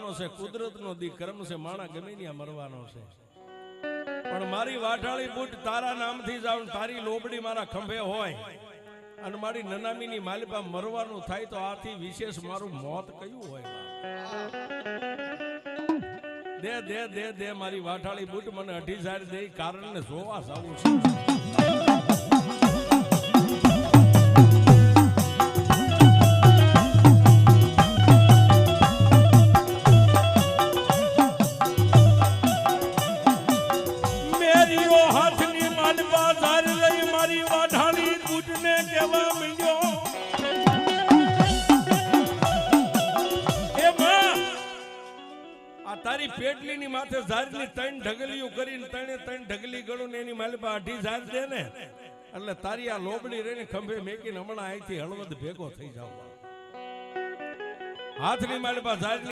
મરવાનો છે, કુદરતનો દી કર્મ છે, માણા ગમે ત્યાં મરવાનો છે. પણ મારી વાઢાળી બૂટ તારા નામથી જાઉં, તારી લોબડી મારા ખંભે હોય અને મારી નનામીની માલિપા મરવાનું થાય તો આથી વિશેષ મારું મોત કયું હોય? દે દે દે દે મારી વાઢાળી બૂટ મને 18,000 દે, કારણને જોવા જાવું છે. તારી પેટલીની માથે ઝારની 3 ઢગલીઓ કરીને 3 ઢગલી ગણું ને એની માલિપા 18,000 દે ને, એટલે તારી આ લોબડી રહીને ખંભે મેકીને હમણાં અહીંથી હળવદ ભેગો થઈ જાવ. હાથની માલિપા ઝારની